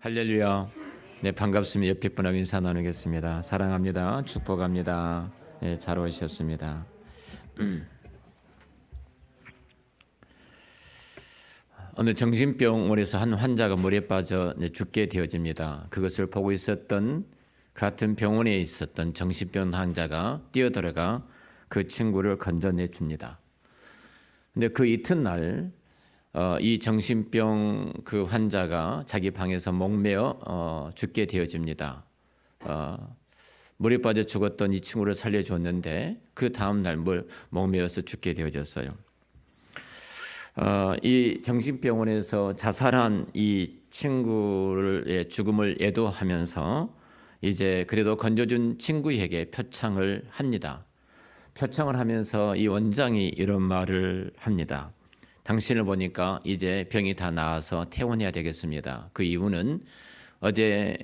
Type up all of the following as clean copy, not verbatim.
할렐루야. 네, 반갑습니다. 옆에 분하고 인사 나누겠습니다. 사랑합니다. 축복합니다. 네, 잘 오셨습니다. 어느 정신병원에서 한 환자가 물에 빠져 죽게 되어집니다. 그것을 보고 있었던 같은 병원에 있었던 정신병 환자가 뛰어들어가 그 친구를 건져내 줍니다. 근데 그 이튿날 이 정신병 그 환자가 자기 방에서 목매어 죽게 되어집니다. 물에 빠져 죽었던 이 친구를 살려줬는데 그 다음날 목매어서 죽게 되어졌어요. 이 정신병원에서 자살한 이 친구의 죽음을 애도하면서 이제 그래도 건져준 친구에게 표창을 합니다. 표창을 하면서 이 원장이 이런 말을 합니다. 당신을 보니까 이제 병이 다 나아서 퇴원해야 되겠습니다. 그 이유는 어제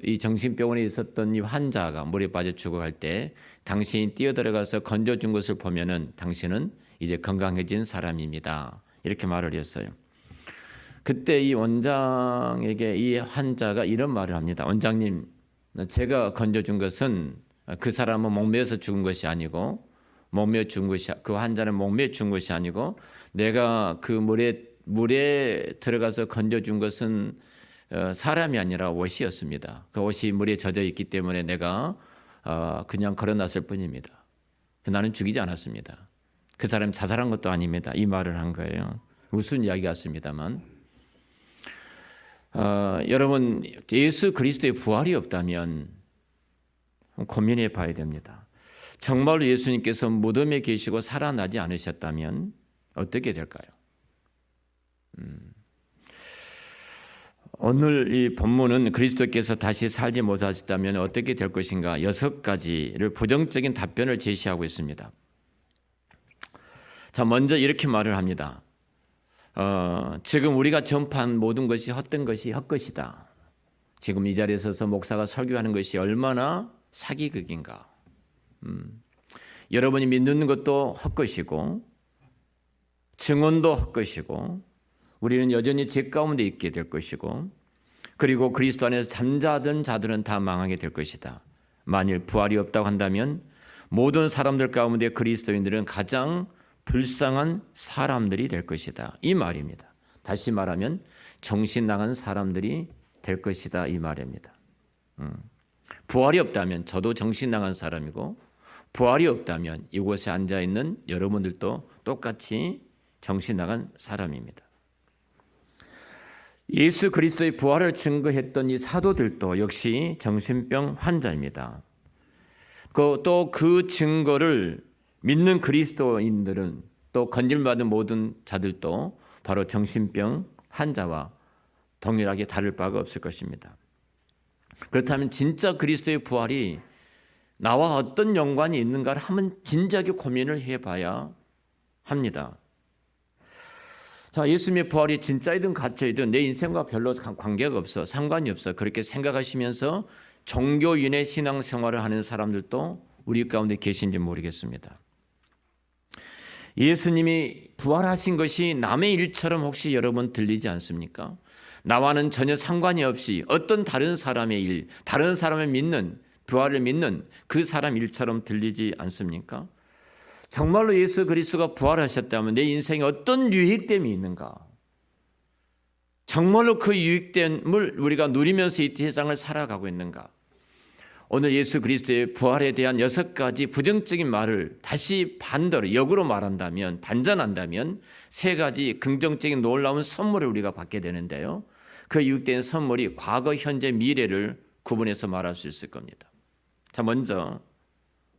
이 정신병원에 있었던 이 환자가 물에 빠져 죽어갈 때 당신이 뛰어들어가서 건져준 것을 보면은 당신은 이제 건강해진 사람입니다. 이렇게 말을 했어요. 그때 이 원장에게 이 환자가 이런 말을 합니다. 원장님, 제가 건져준 것은 그 사람은 목매어서 죽은 것이 아니고 그 환자는 목매어 죽은 것이 아니고 내가 그 물에 들어가서 건져준 것은 사람이 아니라 옷이었습니다. 그 옷이 물에 젖어 있기 때문에 내가 그냥 걸어놨을 뿐입니다. 나는 죽이지 않았습니다. 그 사람이 자살한 것도 아닙니다. 이 말을 한 거예요. 무슨 이야기 같습니다만 여러분, 예수 그리스도의 부활이 없다면 고민해 봐야 됩니다. 정말로 예수님께서 무덤에 계시고 살아나지 않으셨다면 어떻게 될까요? 오늘 이 본문은 그리스도께서 다시 살지 못하셨다면 어떻게 될 것인가 6가지를 부정적인 답변을 제시하고 있습니다. 자, 먼저 이렇게 말을 합니다. 지금 우리가 전파한 모든 것이 헛된 것이 헛것이다. 지금 이 자리에 서서 목사가 설교하는 것이 얼마나 사기극인가. 여러분이 믿는 것도 헛것이고 증언도 헛것이고 우리는 여전히 죄 가운데 있게 될 것이고 그리고 그리스도 안에서 잠자던 자들은 다 망하게 될 것이다. 만일 부활이 없다고 한다면 모든 사람들 가운데 그리스도인들은 가장 불쌍한 사람들이 될 것이다. 이 말입니다. 다시 말하면 정신 나간 사람들이 될 것이다. 이 말입니다. 부활이 없다면 저도 정신 나간 사람이고 부활이 없다면 이곳에 앉아있는 여러분들도 똑같이 정신 나간 사람입니다. 예수 그리스도의 부활을 증거했던 이 사도들도 역시 정신병 환자입니다. 또 그 증거를 믿는 그리스도인들은 또 건질받은 모든 자들도 바로 정신병 환자와 동일하게 다를 바가 없을 것입니다. 그렇다면 진짜 그리스도의 부활이 나와 어떤 연관이 있는가를 한번 진지하게 고민을 해봐야 합니다. 자, 예수님의 부활이 진짜이든 가짜이든 내 인생과 별로 관계가 없어, 상관이 없어 그렇게 생각하시면서 종교인의 신앙생활을 하는 사람들도 우리 가운데 계신지 모르겠습니다. 예수님이 부활하신 것이 남의 일처럼 혹시 여러분 들리지 않습니까? 나와는 전혀 상관이 없이 어떤 다른 사람의 일, 다른 사람의 믿는, 부활을 믿는 그 사람 일처럼 들리지 않습니까? 정말로 예수 그리스도가 부활하셨다면 내 인생에 어떤 유익됨이 있는가? 정말로 그 유익됨을 우리가 누리면서 이 세상을 살아가고 있는가? 오늘 예수 그리스도의 부활에 대한 6가지 부정적인 말을 다시 반대로 역으로 말한다면, 반전한다면 3가지 긍정적인 놀라운 선물을 우리가 받게 되는데요. 그 유익된 선물이 과거, 현재, 미래를 구분해서 말할 수 있을 겁니다. 자, 먼저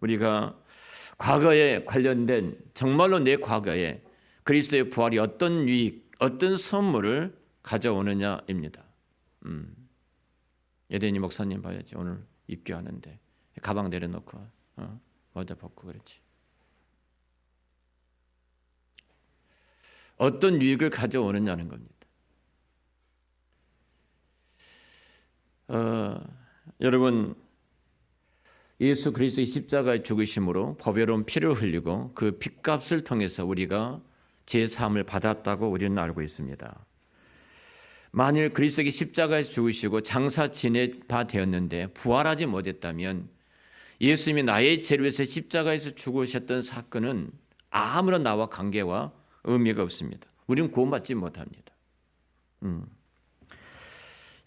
우리가 과거에 관련된 정말로 내 과거에 그리스도의 부활이 어떤 유익, 어떤 선물을 가져오느냐입니다. 예대니 목사님 봐야지. 오늘 입교하는데 가방 내려놓고 모자 벗고 그렇지. 어떤 유익을 가져오느냐는 겁니다. 여러분, 예수 그리스도의 십자가의 죽으심으로 보배로운 피를 흘리고 그 핏값을 통해서 우리가 제 사함을 받았다고 우리는 알고 있습니다. 만일 그리스도께 십자가에서 죽으시고 장사 지내바 되었는데 부활하지 못했다면 예수님이 나의 죄를 위해서 십자가에서 죽으셨던 사건은 아무런 나와 관계와 의미가 없습니다. 우리는 구원받지 못합니다.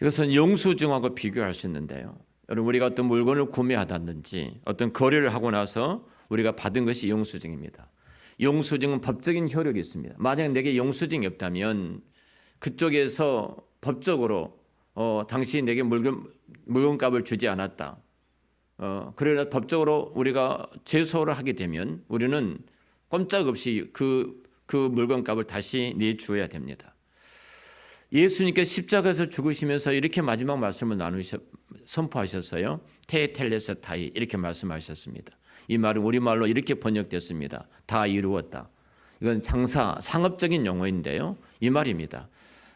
이것은 영수증하고 비교할 수 있는데요. 여러분, 우리가 어떤 물건을 구매하다든지 어떤 거래를 하고 나서 우리가 받은 것이 영수증입니다. 영수증은 법적인 효력이 있습니다. 만약 내게 영수증이 없다면 그쪽에서 법적으로 당신이 내게 물건값을 주지 않았다. 그러나 법적으로 우리가 제소를 하게 되면 우리는 꼼짝없이 그 물건값을 다시 내주어야 됩니다. 예수님께서 십자가에서 죽으시면서 이렇게 마지막 말씀을 선포하셨어요. 테텔레스타이 이렇게 말씀하셨습니다. 이 말은 우리말로 이렇게 번역됐습니다. 다 이루었다. 이건 상업적인 용어인데요. 이 말입니다.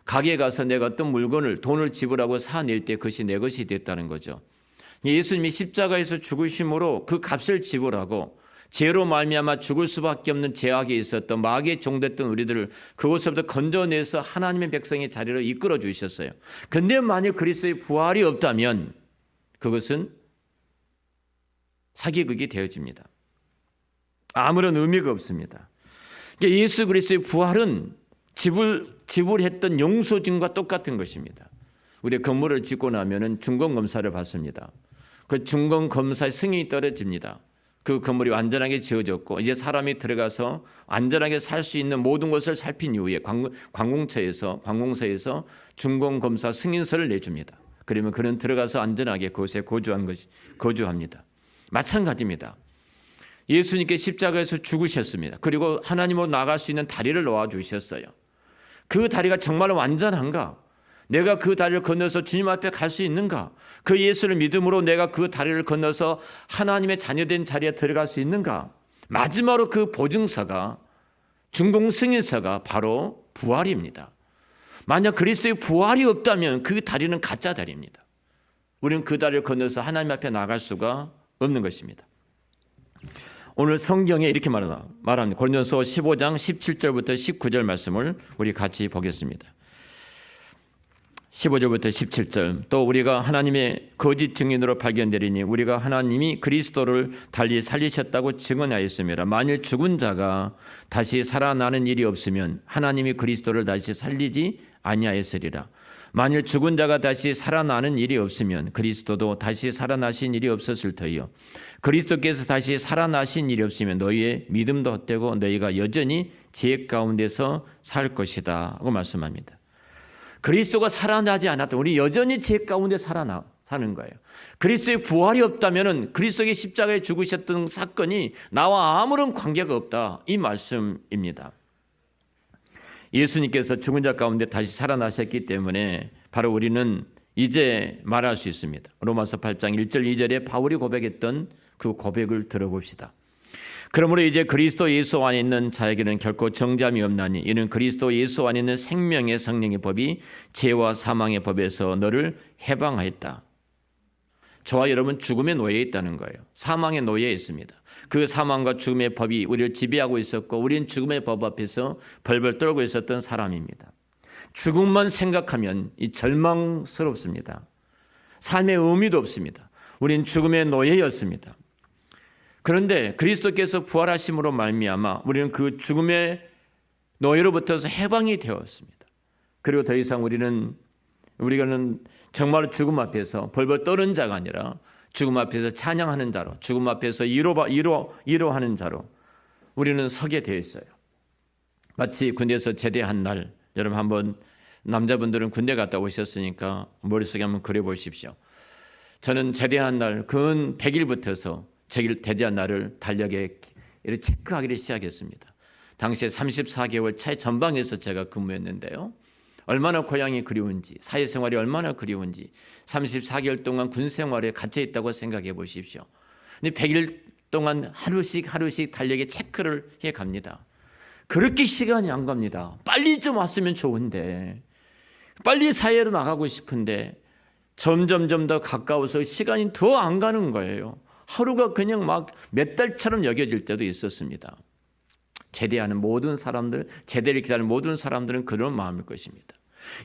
가게에 가서 내가 어떤 물건을 돈을 지불하고 사낼 때 그것이 내 것이 됐다는 거죠. 예수님이 십자가에서 죽으심으로 그 값을 지불하고 죄로 말미암아 죽을 수밖에 없는 죄악에 있었던 마귀의 종됐던 우리들을 그곳에서부터 건져내서 하나님의 백성의 자리로 이끌어 주셨어요. 그런데 만일 그리스도의 부활이 없다면 그것은 사기극이 되어집니다. 아무런 의미가 없습니다. 그러니까 예수 그리스도의 부활은 지불했던 용서증과 똑같은 것입니다. 우리 건물을 짓고 나면은 준공검사를 받습니다. 그 준공검사의 승인이 떨어집니다. 그 건물이 완전하게 지어졌고 이제 사람이 들어가서 안전하게 살 수 있는 모든 것을 살핀 이후에 관공서에서 준공검사 승인서를 내줍니다. 그러면 그는 들어가서 안전하게 그곳에 거주합니다. 마찬가지입니다. 예수님께 십자가에서 죽으셨습니다. 그리고 하나님으로 나갈 수 있는 다리를 놓아주셨어요. 그 다리가 정말 완전한가? 내가 그 다리를 건너서 주님 앞에 갈 수 있는가? 그 예수를 믿음으로 내가 그 다리를 건너서 하나님의 자녀된 자리에 들어갈 수 있는가? 마지막으로 그 보증서가 준공승인서가 바로 부활입니다. 만약 그리스도의 부활이 없다면 그 다리는 가짜 다리입니다. 우리는 그 다리를 건너서 하나님 앞에 나갈 수가 없는 것입니다. 오늘 성경에 이렇게 말합니다. 고린도서 15장 17절부터 19절 말씀을 우리 같이 보겠습니다. 15절부터 17절 또 우리가 하나님의 거짓 증인으로 발견되리니 우리가 하나님이 그리스도를 달리 살리셨다고 증언하였습니다. 만일 죽은 자가 다시 살아나는 일이 없으면 하나님이 그리스도를 다시 살리지 아니하였으리라. 만일 죽은 자가 다시 살아나는 일이 없으면 그리스도도 다시 살아나신 일이 없었을 터이요. 그리스도께서 다시 살아나신 일이 없으면 너희의 믿음도 헛되고 너희가 여전히 죄 가운데서 살 것이다 하고 말씀합니다. 그리스도가 살아나지 않았다면 우리 여전히 죄 가운데 사는 거예요. 그리스도의 부활이 없다면 그리스도의 십자가에 죽으셨던 사건이 나와 아무런 관계가 없다 이 말씀입니다. 예수님께서 죽은 자 가운데 다시 살아나셨기 때문에 바로 우리는 이제 말할 수 있습니다. 로마서 8장 1절 2절에 바울이 고백했던 그 고백을 들어봅시다. 그러므로 이제 그리스도 예수 안에 있는 자에게는 결코 정죄함이 없나니 이는 그리스도 예수 안에 있는 생명의 성령의 법이 죄와 사망의 법에서 너를 해방하였다. 저와 여러분 죽음의 노예에 있다는 거예요. 사망의 노예에 있습니다. 그 사망과 죽음의 법이 우리를 지배하고 있었고 우리는 죽음의 법 앞에서 벌벌 떨고 있었던 사람입니다. 죽음만 생각하면 이 절망스럽습니다. 삶의 의미도 없습니다. 우리는 죽음의 노예였습니다. 그런데 그리스도께서 부활하심으로 말미암아 우리는 그 죽음의 노예로부터서 해방이 되었습니다. 그리고 더 이상 우리는 정말 죽음 앞에서 벌벌 떠는 자가 아니라 죽음 앞에서 찬양하는 자로, 죽음 앞에서 위로하는 자로 우리는 서게 되어 있어요. 마치 군대에서 제대한 날, 여러분 한번 남자분들은 군대 갔다 오셨으니까 머릿속에 한번 그려보십시오. 저는 제대한 날, 근 100일부터서 제대한 날을 달력에 이렇게 체크하기를 시작했습니다. 당시에 34개월 차의 전방에서 제가 근무했는데요. 얼마나 고향이 그리운지, 사회생활이 얼마나 그리운지 34개월 동안 군생활에 갇혀 있다고 생각해 보십시오. 근데 100일 동안 하루씩 달력에 체크를 해 갑니다. 그렇게 시간이 안 갑니다. 빨리 좀 왔으면 좋은데 빨리 사회로 나가고 싶은데 점점 더 가까워서 시간이 더 안 가는 거예요. 하루가 그냥 막 몇 달처럼 여겨질 때도 있었습니다. 제대하는 모든 사람들, 제대를 기다리는 모든 사람들은 그런 마음일 것입니다.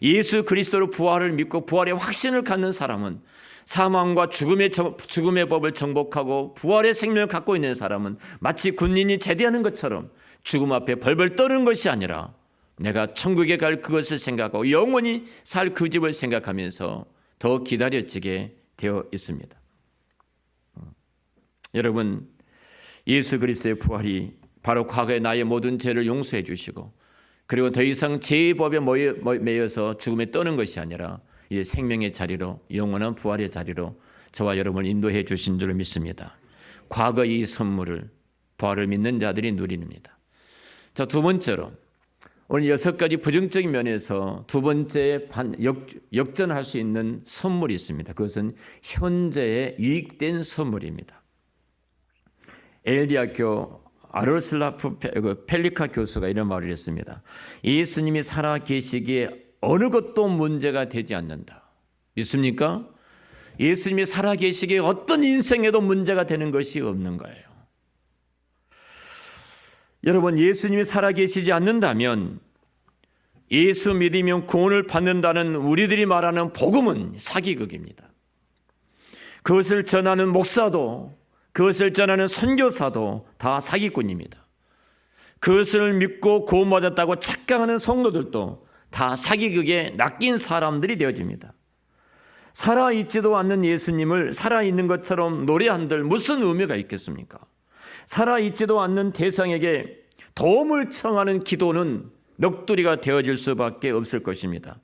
예수 그리스도로 부활을 믿고 부활의 확신을 갖는 사람은, 사망과 죽음의 법을 정복하고 부활의 생명을 갖고 있는 사람은 마치 군인이 제대하는 것처럼 죽음 앞에 벌벌 떠는 것이 아니라 내가 천국에 갈 그것을 생각하고 영원히 살 그 집을 생각하면서 더 기다려지게 되어 있습니다. 여러분, 예수 그리스도의 부활이 바로 과거의 나의 모든 죄를 용서해 주시고, 그리고 더 이상 죄의 법에 매여서 죽음에 떠는 것이 아니라 이제 생명의 자리로, 영원한 부활의 자리로 저와 여러분을 인도해 주신 줄 믿습니다. 과거의 이 선물을 부활을 믿는 자들이 누립니다. 자, 두 번째로 오늘 6가지 부정적인 면에서 두 번째 역전할 수 있는 선물이 있습니다. 그것은 현재에 유익된 선물입니다. 엘대학교 아르슬라프 펠리카 교수가 이런 말을 했습니다. 예수님이 살아 계시기에 어느 것도 문제가 되지 않는다. 믿습니까? 예수님이 살아 계시기에 어떤 인생에도 문제가 되는 것이 없는 거예요. 여러분, 예수님이 살아 계시지 않는다면 예수 믿으면 구원을 받는다는 우리들이 말하는 복음은 사기극입니다. 그것을 전하는 목사도, 그것을 전하는 선교사도 다 사기꾼입니다. 그것을 믿고 구원받았다고 착각하는 성도들도 다 사기극에 낚인 사람들이 되어집니다. 살아있지도 않는 예수님을 살아있는 것처럼 노래한들 무슨 의미가 있겠습니까? 살아있지도 않는 대상에게 도움을 청하는 기도는 넋두리가 되어질 수밖에 없을 것입니다.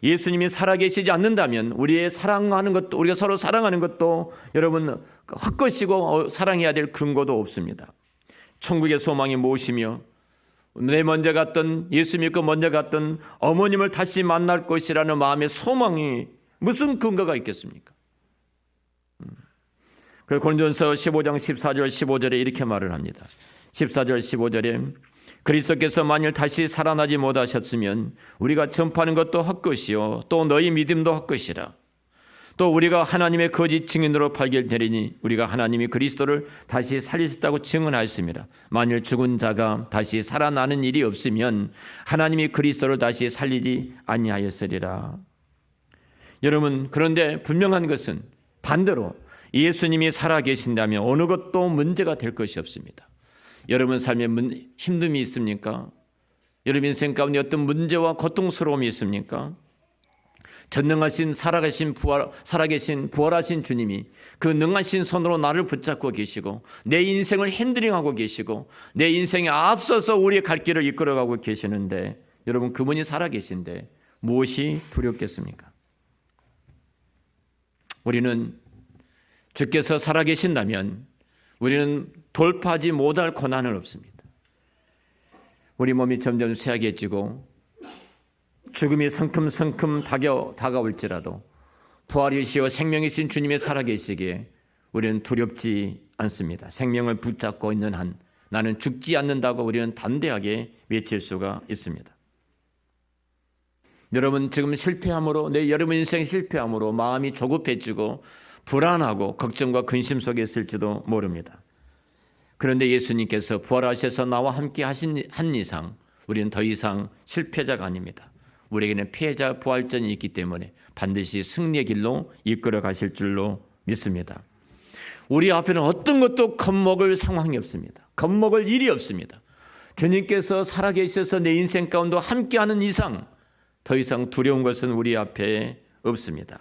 예수님이 살아계시지 않는다면 우리의 사랑하는 것도, 우리가 서로 사랑하는 것도 여러분 헛것이고 사랑해야 될 근거도 없습니다. 천국의 소망이 무엇이며 내 먼저 갔던, 예수 믿고 먼저 갔던 어머님을 다시 만날 것이라는 마음의 소망이 무슨 근거가 있겠습니까? 그래서 고린도전서 15장 14절 15절에 이렇게 말을 합니다. 14절 15절에 그리스도께서 만일 다시 살아나지 못하셨으면 우리가 전파하는 것도 헛것이요 또 너희 믿음도 헛것이라. 또 우리가 하나님의 거짓 증인으로 발견되리니 우리가 하나님이 그리스도를 다시 살리셨다고 증언하였습니다. 만일 죽은 자가 다시 살아나는 일이 없으면 하나님이 그리스도를 다시 살리지 아니하였으리라. 여러분, 그런데 분명한 것은 반대로 예수님이 살아계신다면 어느 것도 문제가 될 것이 없습니다. 여러분 삶에 힘듦이 있습니까? 여러분 인생 가운데 어떤 문제와 고통스러움이 있습니까? 전능하신 살아계신 부활하신 주님이 그 능하신 손으로 나를 붙잡고 계시고 내 인생을 핸들링하고 계시고 내 인생에 앞서서 우리의 갈 길을 이끌어가고 계시는데, 여러분 그분이 살아계신데 무엇이 두렵겠습니까? 우리는 주께서 살아계신다면 우리는 돌파하지 못할 고난은 없습니다. 우리 몸이 점점 쇠약해지고 죽음이 성큼성큼 다가올지라도 부활이시오 생명이신 주님의 살아계시기에 우리는 두렵지 않습니다. 생명을 붙잡고 있는 한 나는 죽지 않는다고 우리는 담대하게 외칠 수가 있습니다. 여러분 지금 실패함으로, 여러분 인생 실패함으로 마음이 조급해지고 불안하고 걱정과 근심 속에 있을지도 모릅니다. 그런데 예수님께서 부활하셔서 나와 함께 하신 한 이상 우리는 더 이상 실패자가 아닙니다. 우리에게는 패자 부활전이 있기 때문에 반드시 승리의 길로 이끌어 가실 줄로 믿습니다. 우리 앞에는 어떤 것도 겁먹을 상황이 없습니다. 겁먹을 일이 없습니다. 주님께서 살아계셔서 내 인생 가운데 함께하는 이상 더 이상 두려운 것은 우리 앞에 없습니다.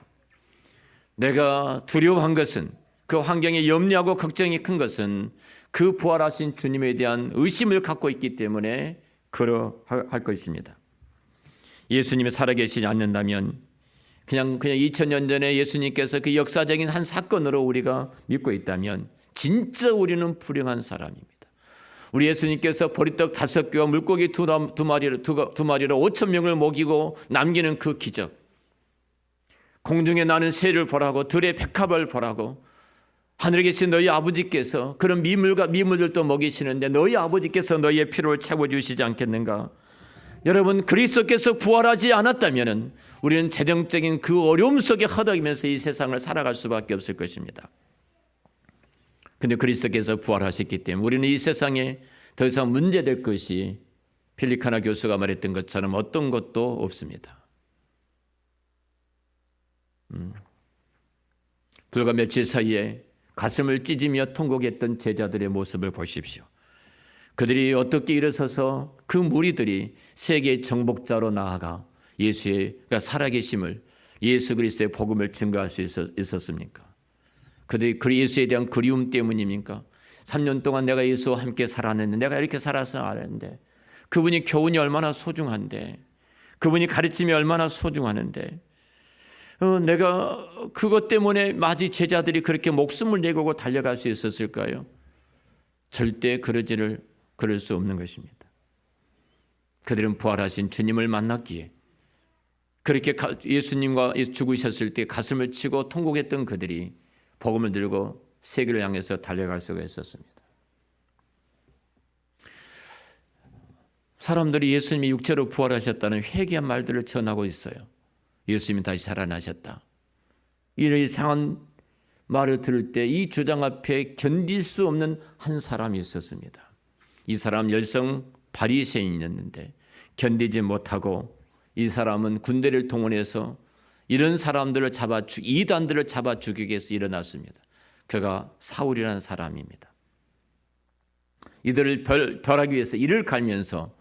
내가 두려워한 것은, 그 환경에 염려하고 걱정이 큰 것은 그 부활하신 주님에 대한 의심을 갖고 있기 때문에 그러할 것입니다. 예수님이 살아계시지 않는다면 그냥 2000년 전에 예수님께서 그 역사적인 한 사건으로 우리가 믿고 있다면 진짜 우리는 불행한 사람입니다. 우리 예수님께서 보리떡 5개와 물고기 2마리로 5,000명을 먹이고 남기는 그 기적, 공중에 나는 새를 보라고 들의 백합을 보라고 하늘에 계신 너희 아버지께서 그런 미물들도 먹이시는데 너희 아버지께서 너희의 피로를 채워주시지 않겠는가? 여러분 그리스도께서 부활하지 않았다면 우리는 재정적인 그 어려움 속에 허덕이면서 이 세상을 살아갈 수밖에 없을 것입니다. 그런데 그리스도께서 부활하셨기 때문에 우리는 이 세상에 더 이상 문제될 것이 필리카나 교수가 말했던 것처럼 어떤 것도 없습니다. 불과 며칠 사이에 가슴을 찢으며 통곡했던 제자들의 모습을 보십시오. 그들이 어떻게 일어서서 그 무리들이 세계 정복자로 나아가 예수의 살아계심을, 예수 그리스도의 복음을 증거할 수 있었습니까? 그들이 그 예수에 대한 그리움 때문입니까? 3년 동안 내가 예수와 함께 살았는데, 내가 이렇게 살아서 알았는데, 그분이 교훈이 얼마나 소중한데, 그분이 가르침이 얼마나 소중하는데, 내가 그것 때문에 마지 제자들이 그렇게 목숨을 내걸고 달려갈 수 있었을까요? 절대 그럴 수 없는 것입니다. 그들은 부활하신 주님을 만났기에, 그렇게 예수님과 죽으셨을 때 가슴을 치고 통곡했던 그들이 복음을 들고 세계를 향해서 달려갈 수가 있었습니다. 사람들이 예수님이 육체로 부활하셨다는 회개한 말들을 전하고 있어요. 예수님이 다시 살아나셨다. 이런 이상한 말을 들을 때 이 주장 앞에 견딜 수 없는 한 사람이 있었습니다. 이 사람 열성 바리새인이었는데 견디지 못하고 이 사람은 군대를 동원해서 이런 사람들을 이단들을 잡아 죽이기 위해서 일어났습니다. 그가 사울이라는 사람입니다. 이들을 벌하기 위해서 이를 갈면서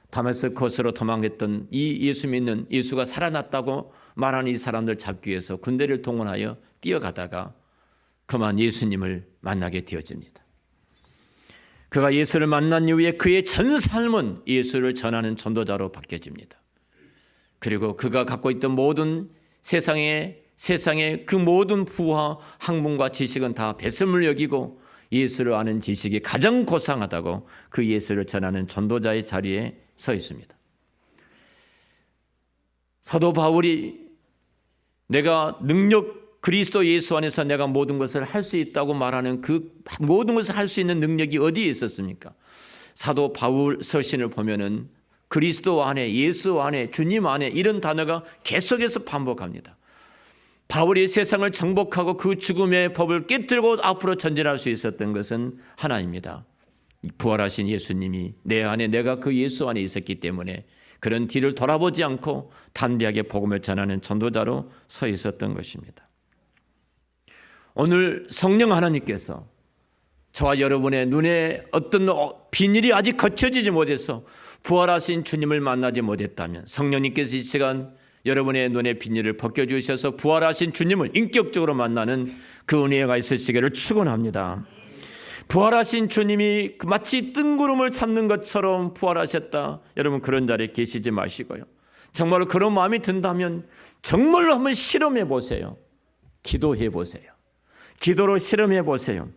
다메스코스로 도망했던 이 예수 믿는, 예수가 살아났다고 말하는 이 사람들 잡기 위해서 군대를 동원하여 뛰어가다가 그만 예수님을 만나게 되어집니다. 그가 예수를 만난 이후에 그의 전 삶은 예수를 전하는 전도자로 바뀌어집니다. 그리고 그가 갖고 있던 모든 세상의 그 모든 부와 학문과 지식은 다 배설물 여기고 예수를 아는 지식이 가장 고상하다고 그 예수를 전하는 전도자의 자리에 서 있습니다. 사도 바울이 내가 그리스도 예수 안에서 내가 모든 것을 할 수 있다고 말하는 그 모든 것을 할 수 있는 능력이 어디에 있었습니까? 사도 바울 서신을 보면은 그리스도 안에, 예수 안에, 주님 안에 이런 단어가 계속해서 반복합니다. 바울이 세상을 정복하고 그 죽음의 법을 깨뜨리고 앞으로 전진할 수 있었던 것은 하나입니다. 부활하신 예수님이 내 안에, 내가 그 예수 안에 있었기 때문에 그런 뒤를 돌아보지 않고 담대하게 복음을 전하는 전도자로 서 있었던 것입니다. 오늘 성령 하나님께서 저와 여러분의 눈에 어떤 비닐이 아직 거쳐지지 못해서 부활하신 주님을 만나지 못했다면 성령님께서 이 시간 여러분의 눈의 비닐을 벗겨주셔서 부활하신 주님을 인격적으로 만나는 그 은혜가 있으시기를 축원합니다. 부활하신 주님이 마치 뜬구름을 잡는 것처럼 부활하셨다. 여러분 그런 자리에 계시지 마시고요. 정말로 그런 마음이 든다면 정말로 한번 실험해 보세요. 기도해 보세요. 기도로 실험해 보세요.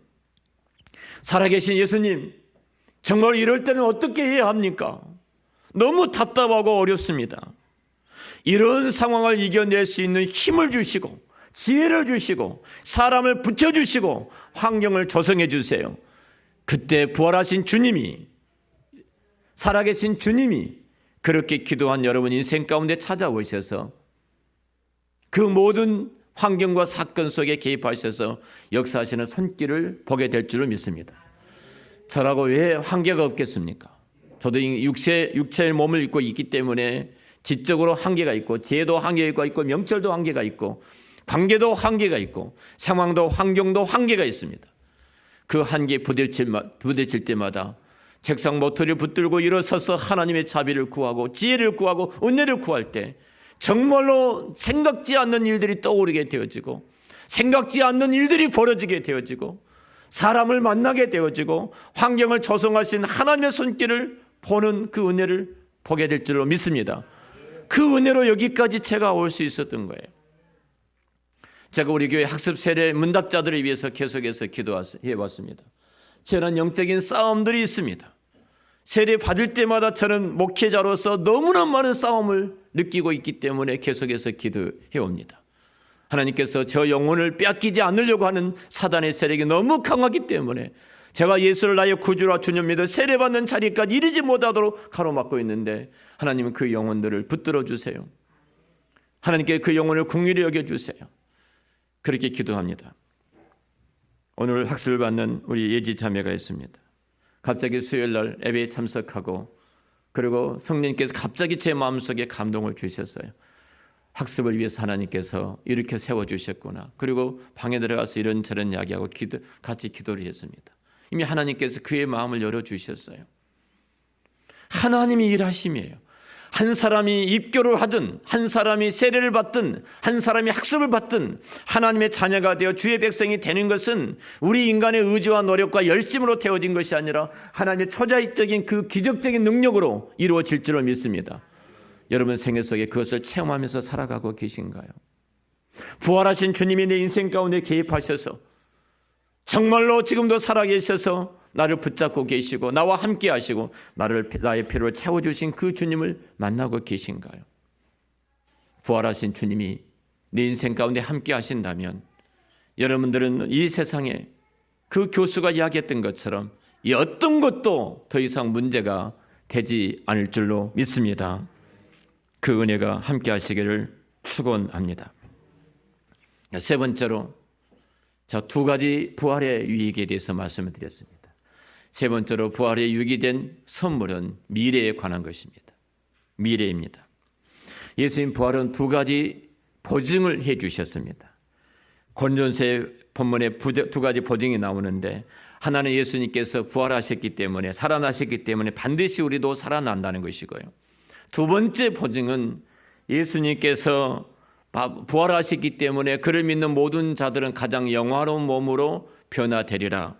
살아계신 예수님, 정말 이럴 때는 어떻게 해야 합니까? 너무 답답하고 어렵습니다. 이런 상황을 이겨낼 수 있는 힘을 주시고 지혜를 주시고 사람을 붙여주시고 환경을 조성해 주세요. 그때 부활하신 주님이, 살아계신 주님이 그렇게 기도한 여러분 인생 가운데 찾아오셔서 그 모든 환경과 사건 속에 개입하셔서 역사하시는 손길을 보게 될 줄을 믿습니다. 저라고 왜 한계가 없겠습니까? 저도 육체의 몸을 입고 있기 때문에 지적으로 한계가 있고 지혜도 한계가 있고 명철도 한계가 있고 관계도 한계가 있고 상황도 환경도 한계가 있습니다. 그 한계에 부딪힐 때마다 책상 모서리를 붙들고 일어서서 하나님의 자비를 구하고 지혜를 구하고 은혜를 구할 때 정말로 생각지 않는 일들이 떠오르게 되어지고 생각지 않는 일들이 벌어지게 되어지고 사람을 만나게 되어지고 환경을 조성하신 하나님의 손길을 보는 그 은혜를 보게 될 줄로 믿습니다. 그 은혜로 여기까지 제가 올 수 있었던 거예요. 제가 우리 교회 학습 세례 문답자들을 위해서 계속해서 기도해 왔습니다. 저는 영적인 싸움들이 있습니다. 세례 받을 때마다 저는 목회자로서 너무나 많은 싸움을 느끼고 있기 때문에 계속해서 기도해 옵니다. 하나님께서 저 영혼을 빼앗기지 않으려고 하는 사단의 세력이 너무 강하기 때문에 제가 예수를 나의 구주라 주님 믿어 세례받는 자리까지 이르지 못하도록 가로막고 있는데 하나님은 그 영혼들을 붙들어 주세요. 하나님께 그 영혼을 긍휼히 여겨주세요. 그렇게 기도합니다. 오늘 학습을 받는 우리 예지 자매가 있습니다. 갑자기 수요일날 예배에 참석하고 그리고 성령님께서 갑자기 제 마음속에 감동을 주셨어요. 학습을 위해서 하나님께서 이렇게 세워주셨구나. 그리고 방에 들어가서 이런저런 이야기하고 같이 기도를 했습니다. 이미 하나님께서 그의 마음을 열어주셨어요. 하나님이 일하심이에요. 한 사람이 입교를 하든, 한 사람이 세례를 받든, 한 사람이 학습을 받든 하나님의 자녀가 되어 주의 백성이 되는 것은 우리 인간의 의지와 노력과 열심으로 되어진 것이 아니라 하나님의 초자익적인 그 기적적인 능력으로 이루어질 줄을 믿습니다. 여러분 생애 속에 그것을 체험하면서 살아가고 계신가요? 부활하신 주님이 내 인생 가운데 개입하셔서 정말로 지금도 살아계셔서 나를 붙잡고 계시고 나와 함께 하시고 나의 필요를 채워주신 그 주님을 만나고 계신가요? 부활하신 주님이 내 인생 가운데 함께 하신다면 여러분들은 이 세상에 그 교수가 이야기했던 것처럼 이 어떤 것도 더 이상 문제가 되지 않을 줄로 믿습니다. 그 은혜가 함께 하시기를 축원합니다. 세 번째로 두 가지 부활의 유익에 대해서 말씀을 드렸습니다. 세 번째로 부활의 유익이 된 선물은 미래에 관한 것입니다. 미래입니다. 예수님 부활은 두 가지 보증을 해 주셨습니다. 고린도전서 본문에 두 가지 보증이 나오는데 하나는 예수님께서 부활하셨기 때문에 살아나셨기 때문에 반드시 우리도 살아난다는 것이고요. 두 번째 보증은 예수님께서 부활하셨기 때문에 그를 믿는 모든 자들은 가장 영화로운 몸으로 변화되리라.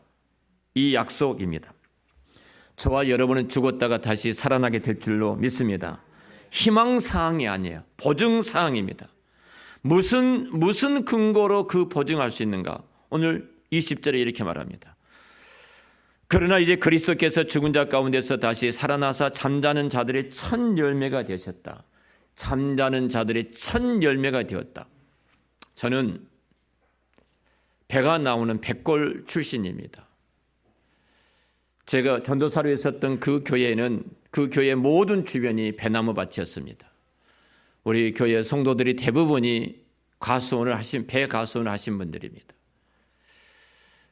이 약속입니다. 저와 여러분은 죽었다가 다시 살아나게 될 줄로 믿습니다. 희망사항이 아니에요. 보증사항입니다. 무슨 근거로 그 보증할 수 있는가? 오늘 20절에 이렇게 말합니다. 그러나 이제 그리스도께서 죽은 자 가운데서 다시 살아나사 잠자는 자들의 첫 열매가 되셨다. 잠자는 자들의 첫 열매가 되었다. 저는 배가 나오는 백골 출신입니다. 제가 전도사로 있었던 그 교회는 그 교회 모든 주변이 배나무 밭이었습니다. 우리 교회 성도들이 대부분이 배 가수원을 하신 분들입니다.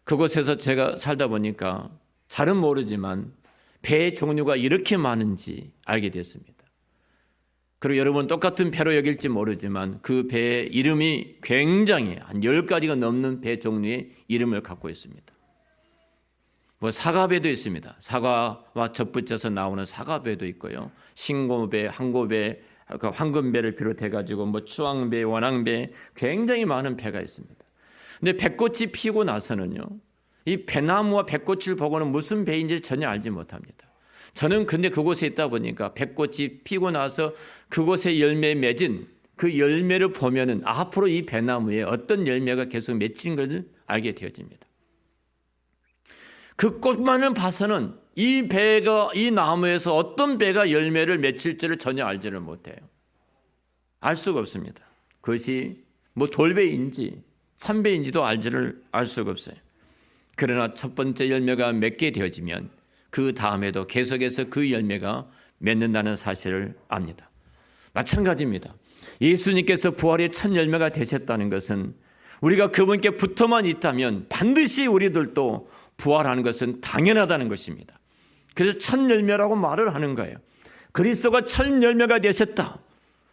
그곳에서 제가 살다 보니까 잘은 모르지만 배의 종류가 이렇게 많은지 알게 됐습니다. 그리고 여러분 똑같은 배로 여길지 모르지만 그 배의 이름이 굉장히 한 10가지가 넘는 배 종류의 이름을 갖고 있습니다. 사과배도 있습니다. 사과와 접붙여서 나오는 사과배도 있고요. 신고배, 항고배, 황금배를 비롯해가지고 추앙배, 원앙배 굉장히 많은 배가 있습니다. 근데 배꽃이 피고 나서는요, 이 배나무와 배꽃을 보고는 무슨 배인지 전혀 알지 못합니다. 저는 근데 그곳에 있다 보니까 배꽃이 피고 나서 그곳에 열매 맺은 그 열매를 보면은 앞으로 이 배나무에 어떤 열매가 계속 맺힌 것을 알게 되어집니다. 그 꽃만을 봐서는 이 나무에서 어떤 배가 열매를 맺힐지를 전혀 알지를 못해요. 알 수가 없습니다. 그것이 돌배인지 참배인지도 알 수가 없어요. 그러나 첫 번째 열매가 맺게 되어지면 그 다음에도 계속해서 그 열매가 맺는다는 사실을 압니다. 마찬가지입니다. 예수님께서 부활의 첫 열매가 되셨다는 것은 우리가 그분께 붙어만 있다면 반드시 우리들도 부활하는 것은 당연하다는 것입니다. 그래서 첫 열매라고 말을 하는 거예요. 그리스도가 첫 열매가 되셨다.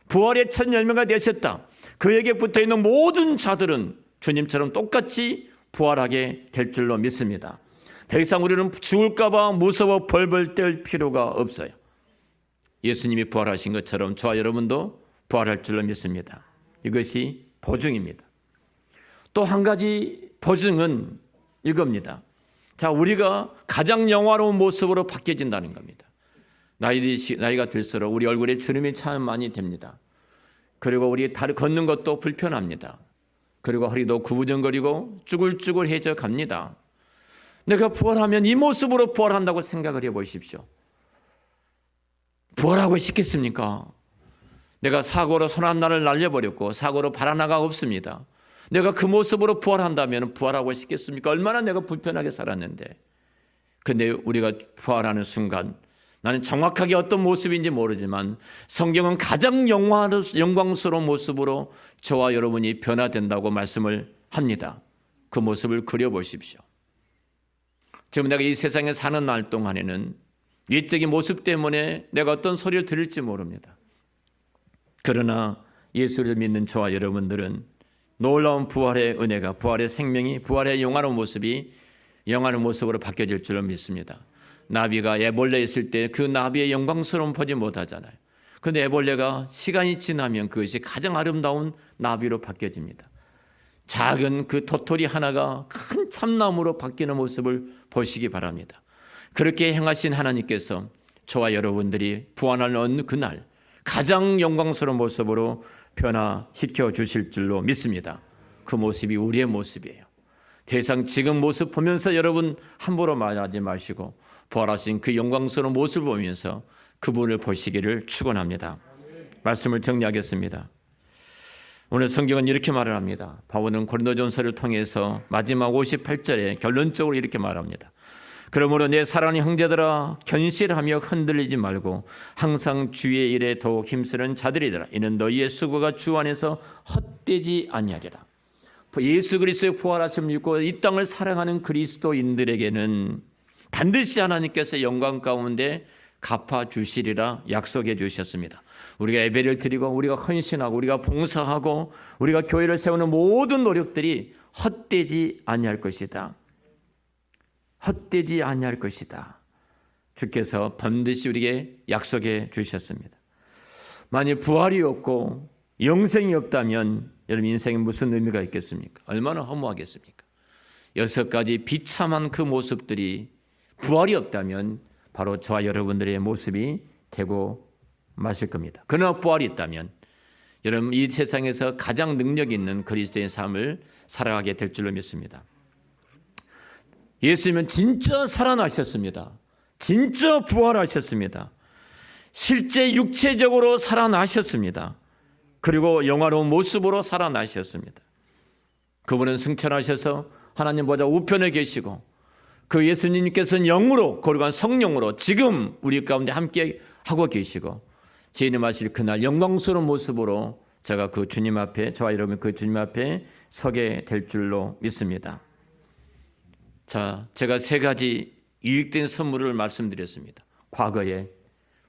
부활의 첫 열매가 되셨다. 그에게 붙어있는 모든 자들은 주님처럼 똑같이 부활하게 될 줄로 믿습니다. 더 이상 우리는 죽을까 봐 무서워 벌벌 떨 필요가 없어요. 예수님이 부활하신 것처럼 저와 여러분도 부활할 줄로 믿습니다. 이것이 보증입니다. 또 한 가지 보증은 이겁니다. 우리가 가장 영화로운 모습으로 바뀌어진다는 겁니다. 나이가 들수록 우리 얼굴에 주름이 참 많이 됩니다. 그리고 우리 다리 걷는 것도 불편합니다. 그리고 허리도 구부정거리고 쭈글쭈글해져 갑니다. 내가 부활하면 이 모습으로 부활한다고 생각을 해보십시오. 부활하고 싶겠습니까? 내가 사고로 손 하나를 날려버렸고 사고로 발 하나가 없습니다. 내가 그 모습으로 부활한다면 부활하고 싶겠습니까? 얼마나 내가 불편하게 살았는데. 근데 우리가 부활하는 순간 나는 정확하게 어떤 모습인지 모르지만 성경은 가장 영광스러운 모습으로 저와 여러분이 변화된다고 말씀을 합니다. 그 모습을 그려보십시오. 지금 내가 이 세상에 사는 날 동안에는 외적인 모습 때문에 내가 어떤 소리를 들을지 모릅니다. 그러나 예수를 믿는 저와 여러분들은 놀라운 부활의 은혜가, 부활의 생명이, 부활의 영화로운 모습이 영화로운 모습으로 바뀌어질 줄로 믿습니다. 나비가 애벌레에 있을 때 그 나비의 영광스러움 보지 못하잖아요. 그런데 애벌레가 시간이 지나면 그것이 가장 아름다운 나비로 바뀌어집니다. 작은 그 도토리 하나가 큰 참나무로 바뀌는 모습을 보시기 바랍니다. 그렇게 행하신 하나님께서 저와 여러분들이 부활을 얻는 그날 가장 영광스러운 모습으로 변화시켜 주실 줄로 믿습니다. 그 모습이 우리의 모습이에요. 대상 지금 모습 보면서 여러분 함부로 말하지 마시고 부활하신 그 영광스러운 모습을 보면서 그분을 보시기를 축원합니다. 말씀을 정리하겠습니다. 오늘 성경은 이렇게 말을 합니다. 바울은 고린도전서를 통해서 마지막 58절에 결론적으로 이렇게 말합니다. 그러므로 내 사랑하는 형제들아 견실하며 흔들리지 말고 항상 주의 일에 더욱 힘쓰는 자들이더라. 이는 너희의 수고가 주 안에서 헛되지 아니하리라. 예수 그리스도의 부활하심을 믿고 이 땅을 사랑하는 그리스도인들에게는 반드시 하나님께서 영광 가운데 갚아주시리라 약속해 주셨습니다. 우리가 예배를 드리고 우리가 헌신하고 우리가 봉사하고 우리가 교회를 세우는 모든 노력들이 헛되지 아니할 것이다. 헛되지 아니할 것이다. 주께서 반드시 우리에게 약속해 주셨습니다. 만일 부활이 없고 영생이 없다면 여러분 인생에 무슨 의미가 있겠습니까? 얼마나 허무하겠습니까? 6가지 비참한 그 모습들이 부활이 없다면 바로 저와 여러분들의 모습이 되고 마실 겁니다. 그러나 부활이 있다면 여러분 이 세상에서 가장 능력 있는 그리스도의 삶을 살아가게 될 줄로 믿습니다. 예수님은 진짜 살아나셨습니다. 진짜 부활하셨습니다. 실제 육체적으로 살아나셨습니다. 그리고 영화로운 모습으로 살아나셨습니다. 그분은 승천하셔서 하나님 보좌 우편에 계시고 그 예수님께서는 영으로 거룩한 성령으로 지금 우리 가운데 함께 하고 계시고 재림하실 그날 영광스러운 모습으로 제가 그 주님 앞에 저와 여러분 그 주님 앞에 서게 될 줄로 믿습니다. 자, 제가 3가지 유익된 선물을 말씀드렸습니다. 과거에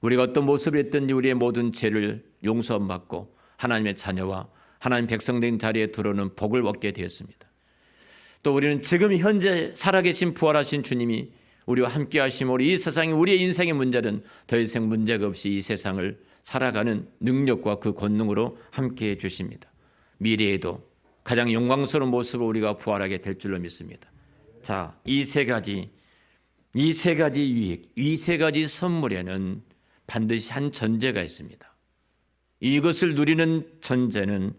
우리가 어떤 모습이었든지 우리의 모든 죄를 용서받고 하나님의 자녀와 하나님 백성된 자리에 들어오는 복을 얻게 되었습니다. 또 우리는 지금 현재 살아계신 부활하신 주님이 우리와 함께 하심으로 이 세상에 우리의 인생의 문제는 더 이상 문제가 없이 이 세상을 살아가는 능력과 그 권능으로 함께 해 주십니다. 미래에도 가장 영광스러운 모습으로 우리가 부활하게 될 줄로 믿습니다. 자, 이 세 가지 유익, 이 3가지 선물에는 반드시 한 전제가 있습니다. 이것을 누리는 전제는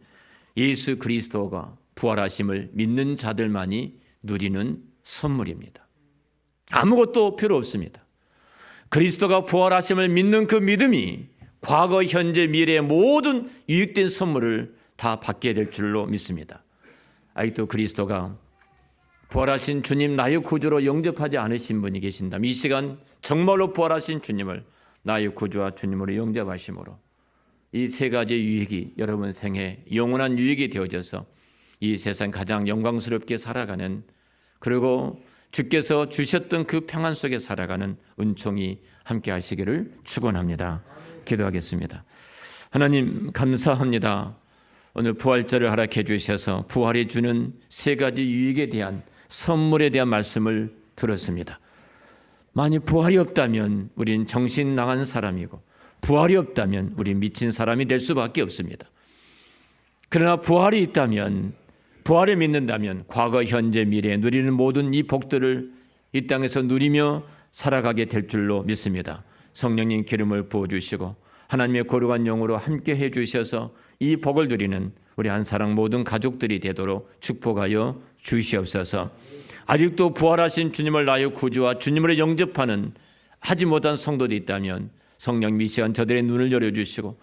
예수 그리스도가 부활하심을 믿는 자들만이 누리는 선물입니다. 아무것도 필요 없습니다. 그리스도가 부활하심을 믿는 그 믿음이 과거, 현재, 미래의 모든 유익된 선물을 다 받게 될 줄로 믿습니다. 아직도 그리스도가 부활하신 주님 나의 구주로 영접하지 않으신 분이 계신다면 이 시간 정말로 부활하신 주님을 나의 구주와 주님으로 영접하심으로 이 3가지 유익이 여러분 생에 영원한 유익이 되어져서 이 세상 가장 영광스럽게 살아가는 그리고 주께서 주셨던 그 평안 속에 살아가는 은총이 함께 하시기를 축원합니다. 기도하겠습니다. 하나님 감사합니다. 오늘 부활절을 허락해 주셔서 부활이 주는 3가지 유익에 대한 선물에 대한 말씀을 들었습니다. 만약 부활이 없다면 우리는 정신 나간 사람이고 부활이 없다면 우리는 미친 사람이 될 수밖에 없습니다. 그러나 부활이 있다면 부활을 믿는다면 과거, 현재, 미래에 누리는 모든 이 복들을 이 땅에서 누리며 살아가게 될 줄로 믿습니다. 성령님 기름을 부어주시고 하나님의 거룩한 영으로 함께 해주셔서 이 복을 누리는 우리 한사랑 모든 가족들이 되도록 축복하여 주시옵소서. 아직도 부활하신 주님을 나의 구주와 주님으로 영접하는 하지 못한 성도도 있다면 성령님 이 시간 저들의 눈을 열어주시고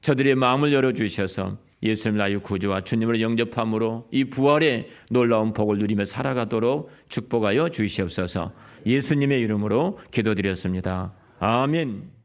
저들의 마음을 열어주셔서 예수님 나의 구주와 주님을 영접함으로 이 부활의 놀라운 복을 누리며 살아가도록 축복하여 주시옵소서. 예수님의 이름으로 기도드렸습니다. 아멘.